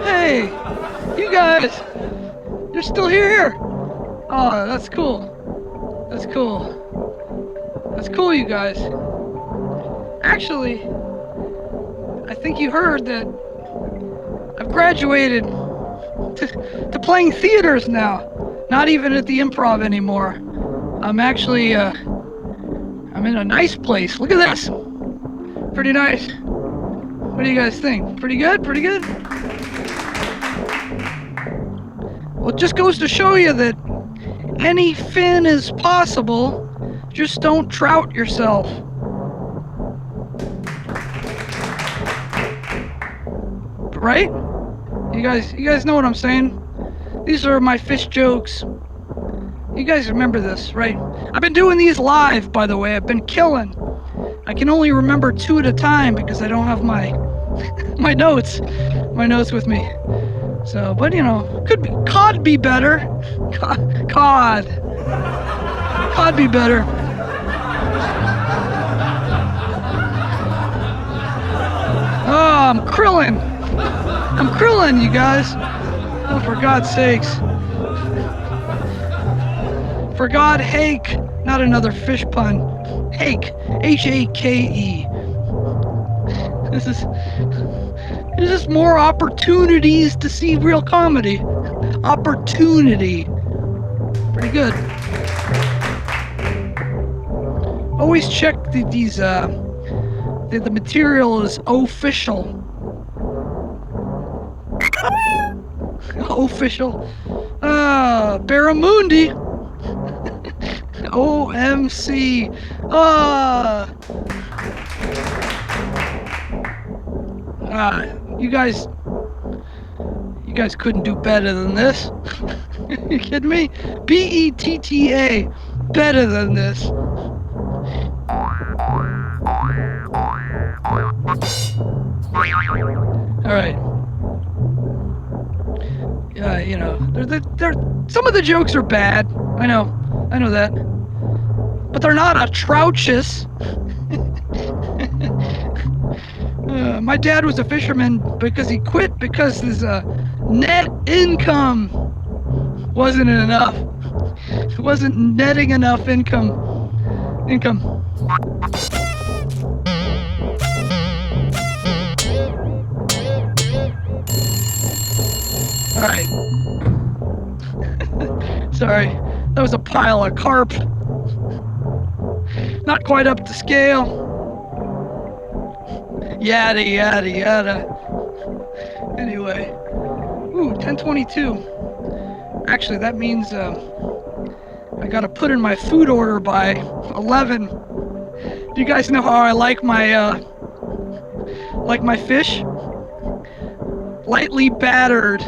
Hey, you guys, you're still here? Oh, that's cool. That's cool. That's cool, you guys. Actually, I think you heard that I've graduated to playing theaters now. Not even at the Improv anymore. I'm actually, I'm in a nice place. Look at this. Pretty nice. What do you guys think? Pretty good? Pretty good? Well, it just goes to show you that any fin is possible. Just don't trout yourself. Right? You guys know what I'm saying? These are my fish jokes. You guys remember this, right? I've been doing these live, by the way. I've been killing. I can only remember 2 at a time because I don't have my my notes with me. So, but you know, cod be better. Cod be better. Oh, I'm krillin', you guys. Oh, for God's sakes. For God hake, not another fish pun. Hake, H-A-K-E. This is just more opportunities to see real comedy. Opportunity. Pretty good. Always check the material is official. Official. Barramundi. OMC. You guys couldn't do better than this. You kidding me? BETTA. Better than this. All right. You know, they're some of the jokes are bad. I know that. But they're not atrocious. My dad was a fisherman because he quit because his net income wasn't enough. It wasn't netting enough income. All right. Sorry, that was a pile of carp. Not quite up to scale. Yada yada yada. Anyway, 10:22. Actually, that means I gotta put in my food order by 11. Do you guys know how I like my fish? Lightly battered.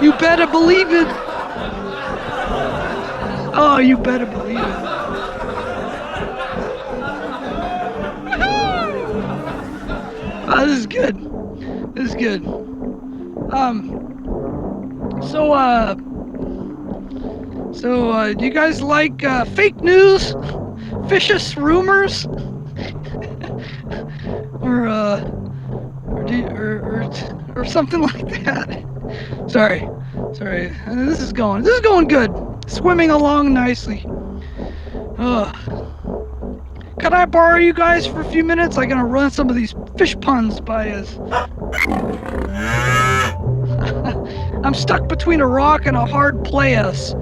You better believe it. Oh, you better believe it. Oh, this is good. So do you guys like fake news? Vicious rumors? or something like that. Sorry. This is going good. Swimming along nicely. Can I borrow you guys for a few minutes? I'm gonna run some of these fish puns by us. I'm stuck between a rock and a hard place.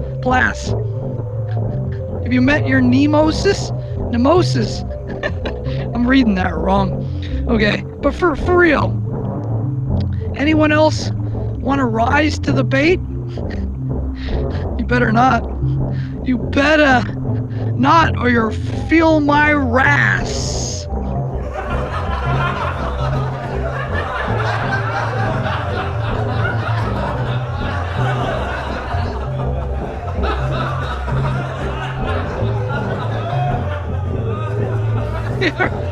Have you met your Nemesis? I'm reading that wrong. Okay, but for real. Anyone else want to rise to the bait? You better not. You better not, or you'll feel my wrath.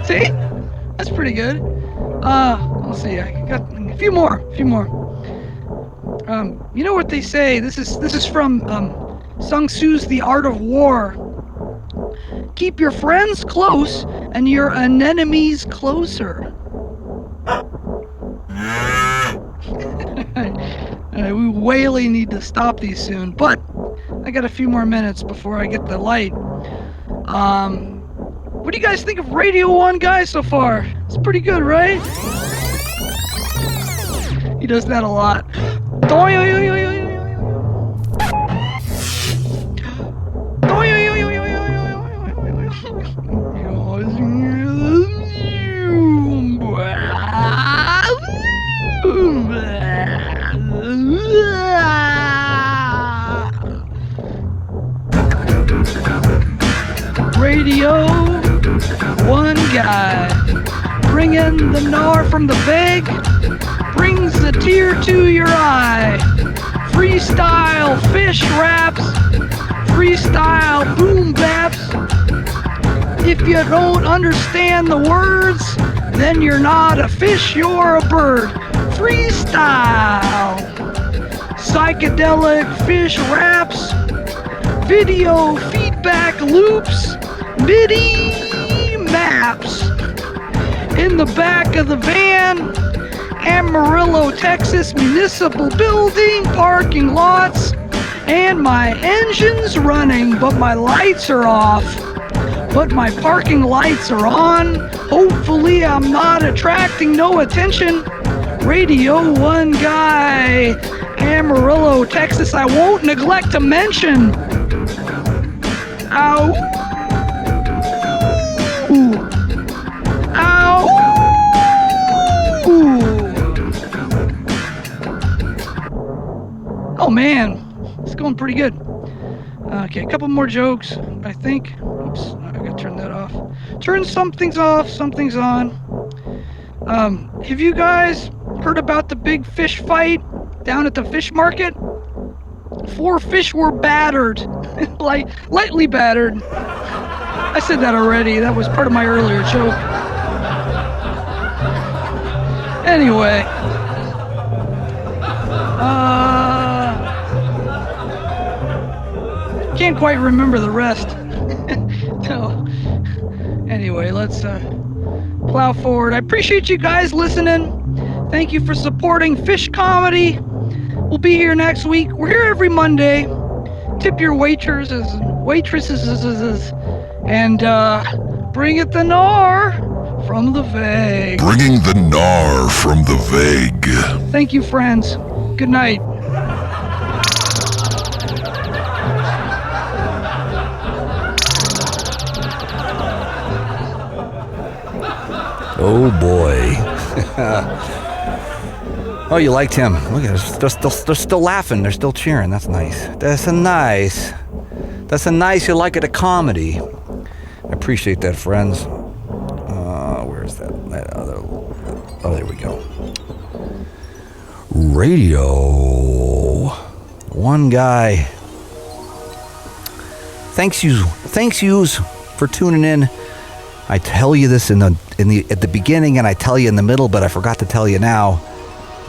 See? That's pretty good. Let's see. I got a few more. You know what they say? This is from Sun Tzu's The Art of War. Keep your friends close and your enemies closer. We really need to stop these soon, but I got a few more minutes before I get the light. What do you guys think of Radio1Guy so far? It's pretty good, right? He does that a lot. Radio1Guy, bringing the gnar from the veg, brings the tear to your eye. Freestyle fish raps, freestyle boom baps. If you don't understand the words, then you're not a fish, you're a bird. Freestyle. Psychedelic fish raps. Video feedback loops. MIDI maps. In the back of the van, Amarillo, Texas municipal building, parking lots, and my engine's running, but my lights are off. But my parking lights are on. Hopefully I'm not attracting no attention. Radio1Guy, Amarillo, Texas, I won't neglect to mention. Ow. Ow. Oh man, it's going pretty good. Okay, a couple more jokes, I think. Oops, I gotta turn that off. Turn some things off, some things on. Have you guys heard about the big fish fight down at the fish market? 4 fish were battered, like lightly battered. I said that already. That was part of my earlier joke. Anyway, can't quite remember the rest. No. Anyway, let's plow forward. I appreciate you guys listening. Thank you for supporting Fish Comedy. We'll be here next week. We're here every Monday. Tip your waitresses, and bring it the gnar from the vague. Bringing the gnar from the vague. Thank you, friends. Good night. Oh boy. Oh, you liked him. Look at it. They're still laughing. They're still cheering. That's nice. That's a nice you like it a comedy. I appreciate that, friends. Where's that other? Oh, there we go. Radio1Guy. Thanks yous for tuning in. I tell you this at the beginning, and I tell you in the middle, but I forgot to tell you now.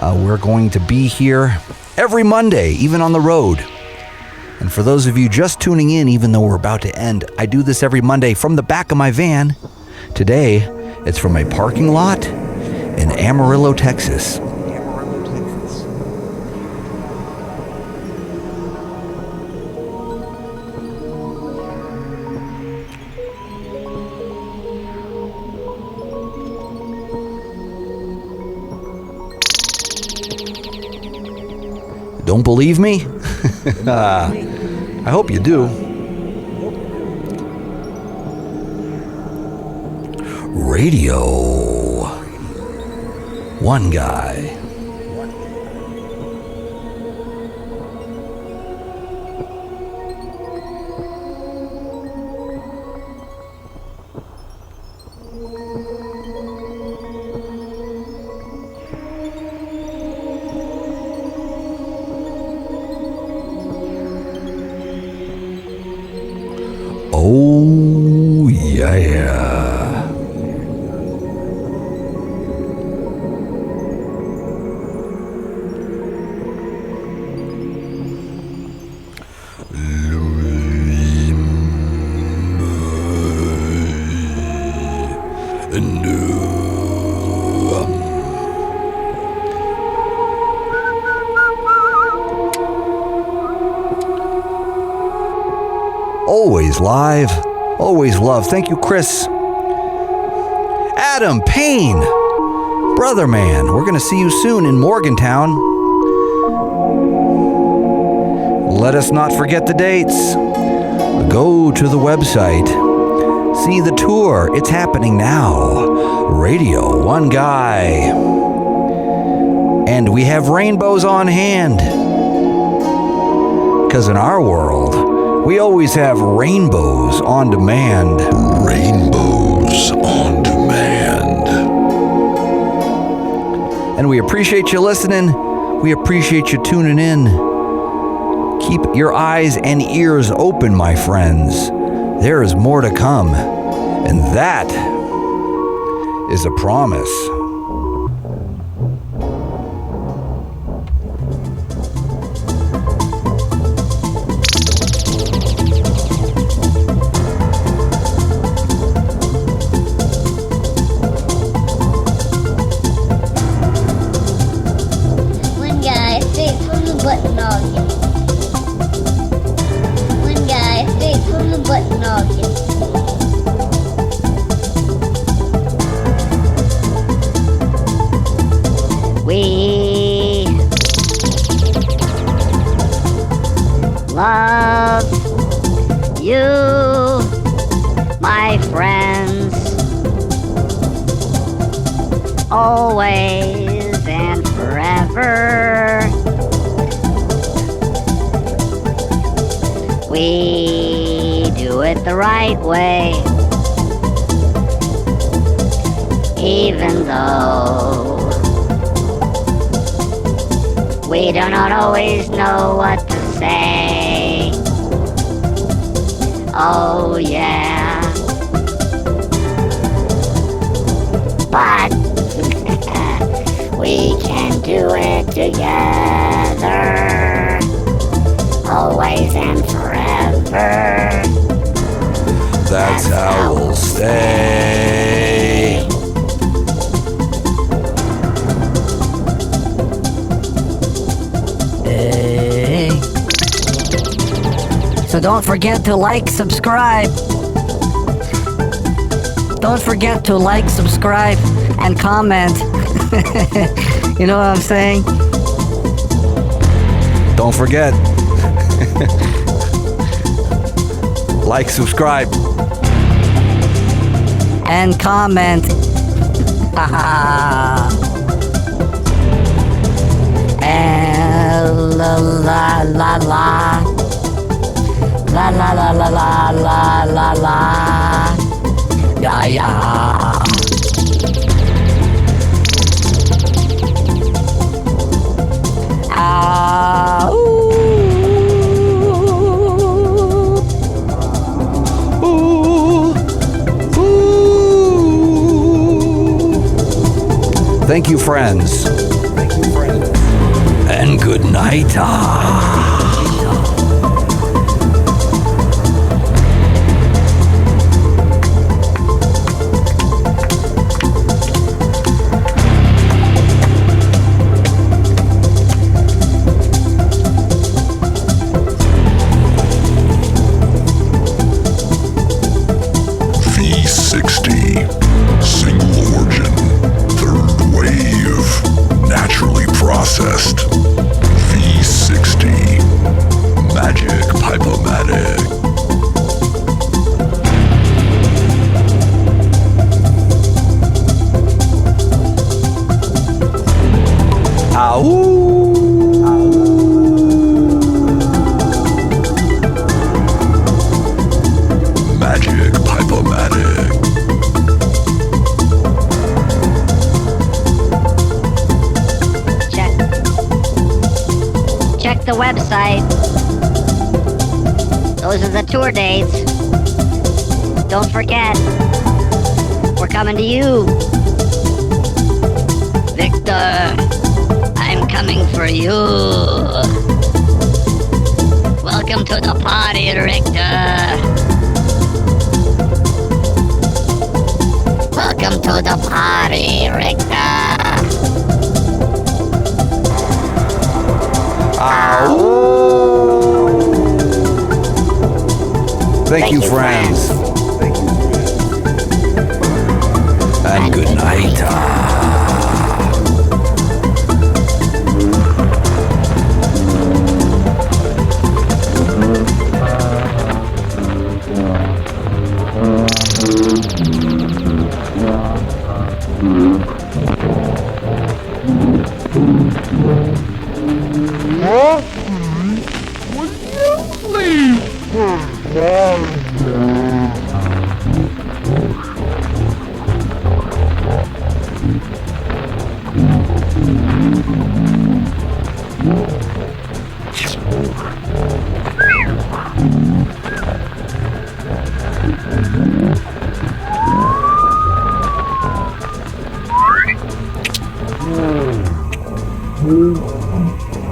We're going to be here every Monday, even on the road. And for those of you just tuning in, even though we're about to end, I do this every Monday from the back of my van. Today, it's from a parking lot in Amarillo, Texas. Don't believe me? I hope you do. Radio1Guy. Oh, yeah. Always live, always love. Thank you, Chris. Adam Payne, brother man. We're going to see you soon in Morgantown. Let us not forget the dates. Go to the website. See the tour. It's happening now. Radio1Guy. And we have rainbows on hand. Because in our world, we always have rainbows on demand. Rainbows on demand. And we appreciate you listening. We appreciate you tuning in. keep your eyes and ears open, my friends. There is more to come, and that is a promise. One guy straight from the button noggin. One guy straight from the button noggin. We love you, my friends, always and forever. We do it the right way, even though we do not always know what to say. Oh yeah. But we can do it together, always and forever. That's how we'll stay. Hey. So don't forget to like, subscribe. Don't forget to like, subscribe, and comment. You know what I'm saying? Don't forget. Like, subscribe. And comment. And la la la la. La la la la la la la la. Yeah, yeah. Ah, ooh. Ooh. Ooh. Thank you, friends. And good night. V60, single origin, third wave, naturally processed. V60, magic pipomatic. Magic pipomatic. Check the website. Those are the tour dates. Don't forget, we're coming to you. Victor, I'm coming for you. Welcome to the party, Richter. Welcome to the party, Richter. Thank you, friends. And good night. Leave.